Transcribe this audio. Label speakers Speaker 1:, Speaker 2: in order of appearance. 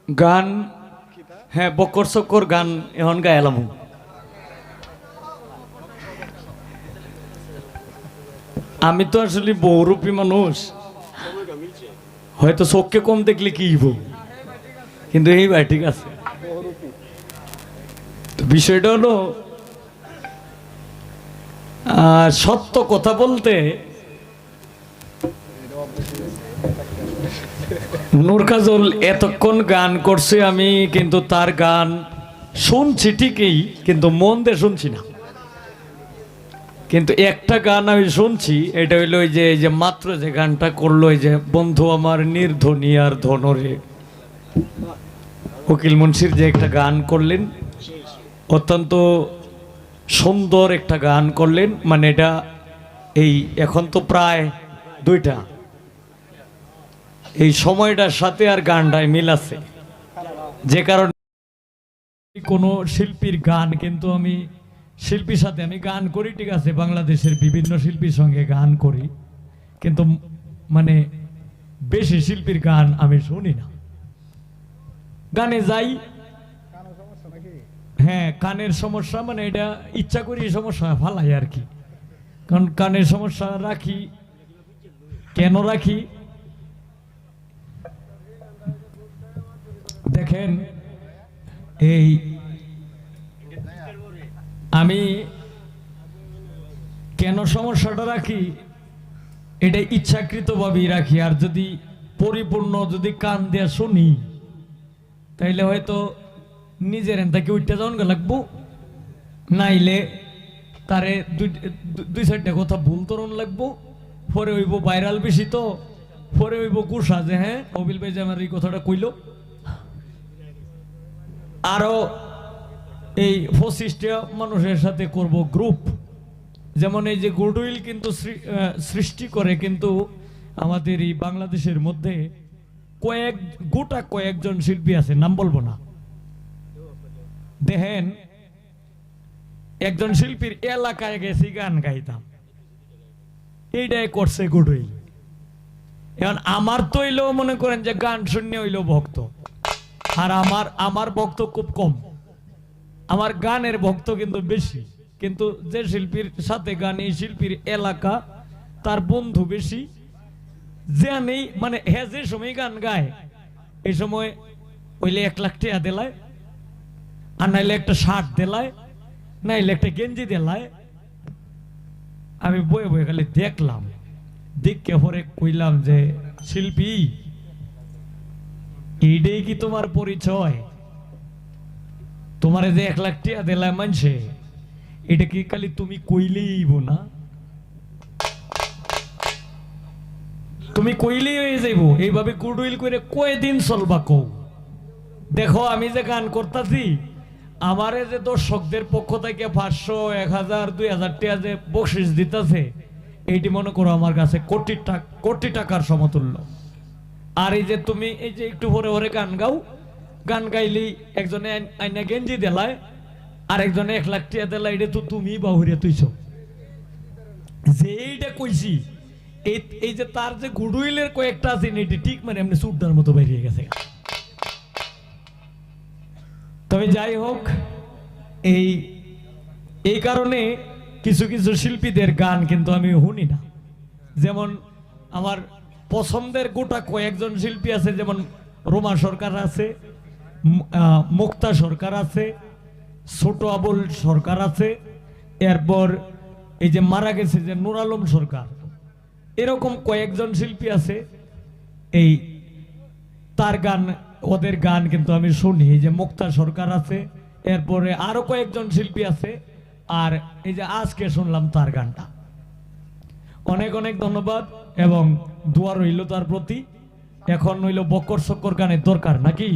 Speaker 1: গান হ্যাঁ বকর সকর গান এখন গাইলাম। আমি তো আসলে বহুরূপী মানুষ, হয়তো চোখকে কম দেখলে কি হইব, কিন্তু এই ভাই ঠিক আছে। তো বিষয়টা হলো সত্য কথা বলতে নূর কাজল এতক্ষণ গান করছে, আমি কিন্তু তার গান শুনছি ঠিকই, কিন্তু মন দিয়ে শুনছি না। কিন্তু একটা গান আমি শুনছি, এটা হইলো ওই যে মাত্র যে গানটা করলো, ওই যে বন্ধু আমার নির্ধনী আর ধনরে, উকিল মুন্সির যে একটা গান করলেন, অত্যন্ত সুন্দর একটা গান করলেন। মানে এটা এই এখন তো প্রায় 2টা, এই সময়টার সাথে আর গানটায় মিল আছে, যে কারণে কোনো শিল্পীর গান কিন্তু আমি শিল্পীর সাথে আমি গান করি, ঠিক আছে, বাংলাদেশের বিভিন্ন শিল্পীর সঙ্গে গান করি, কিন্তু মানে বেশি শিল্পীর গান আমি শুনি না। গানে যাই, হ্যাঁ কানের সমস্যা, মানে এটা ইচ্ছা করি সমস্যা ফালাই আর কি, কারণ কানের সমস্যা রাখি। কেন রাখি দেখেন, এই আমি কেন সমস্যাটা রাখি, এটা ইচ্ছাকৃতভাবেই রাখি। আর যদি পরিপূর্ণ যদি কান দিয়ে শুনি, তাইলে হয়তো নিজের এনটাকে উঠতে যাওয়ান লাগবো, নাইলে তারে দুই চারটা কথা ভুল তরণ লাগবো, পরে হইব ভাইরাল বেশি, তো পরে হইব গুসা যে হ্যাঁ অবিল ভাই যে আমার এই কথাটা কইল। আরো এই 25টা মানুষের সাথে করব গ্রুপ, যেমন এই যে গুডউইল কিন্তু সৃষ্টি করে, কিন্তু আমাদের এই বাংলাদেশের মধ্যে কয়েকজন শিল্পী আছে, নাম বলবো না। দেখেন একজন শিল্পীর এলাকায় গেছি গান গাইতাম, এইটাই করছে গুডউইল। এখন আমার তো হইলো মনে করেন যে গান শুনে হইলো ভক্ত, আর আমার ভক্ত খুব কম, আমার গানের ভক্ত কিন্তু বেশি। কিন্তু যে শিল্পীর সাথে গান, এই শিল্পীর এলাকা, তার বন্ধু বেশি, যে নেই মানে হ্যাঁ যে সময় গান গায়, এই সময় হইলে 1 লাখ টাকা দিলায়, আর নাইলে একটা শার্ট দিলায়, নাইলে একটা গেঞ্জি দিলায়। আমি বয়ে বয়ে খালি দেখলাম, দেখে পরে কইলাম যে শিল্পী, এইটাই কি তোমার পরিচয়? তোমারে যে 1 লাখ টাকা দিলায় মানছে, এটা কি খালি তুমি কইলেই না? তুমি কইলেই হয়ে যাইব? এইভাবে গুডউইল করে কয়দিন চলবা কও? দেখো আমি যে গান করতেছি, আমারে যে দর্শকদের পক্ষ থেকে 500, 1000, 2000 টাকা যে বকশিস দিতেছে, এইটি মনে করো আমার কাছে কোটি টাকার সমতুল্য। আর এই যে তুমি এই যে একটু ভরে ভরে গান গাও, গান গাইলেই একজনে আইনা গেঞ্জি দেলায়, আর একজনে 1 লাখ টাকা দেলায়, এটা তো তুমি বাহুরিয়া তুইছ। যে এইটা কইছি, এই যে তার যে গুডউইলের কয়েকটা আছে, এটি ঠিক মানে এমনি সুরদার মতো বেরিয়ে গেছে। তবে যাই হোক, এই কারণে কিছু কিছু শিল্পীদের গান কিন্তু আমি শুনি না। যেমন আমার পছন্দের গোটা কয়েকজন শিল্পী আছে, যেমন রোমা সরকার আছে, মুক্তা সরকার আছে, ছোট আবুল সরকার আছে, এরপর এই যে মারা গেছে যে নূর আলম সরকার, এরকম কয়েকজন শিল্পী আছে। এই তার গান, ওদের গান কিন্তু আমি শুনি। এই যে মুক্তা সরকার আছে, এরপরে আরো কয়েকজন শিল্পী আছে, আর এই যে আজকে শুনলাম তার গানটা। অনেক অনেক ধন্যবাদ এবং দোয়া রইল তার প্রতি। এখন হইল বকর সকর গানের দরকার নাকি?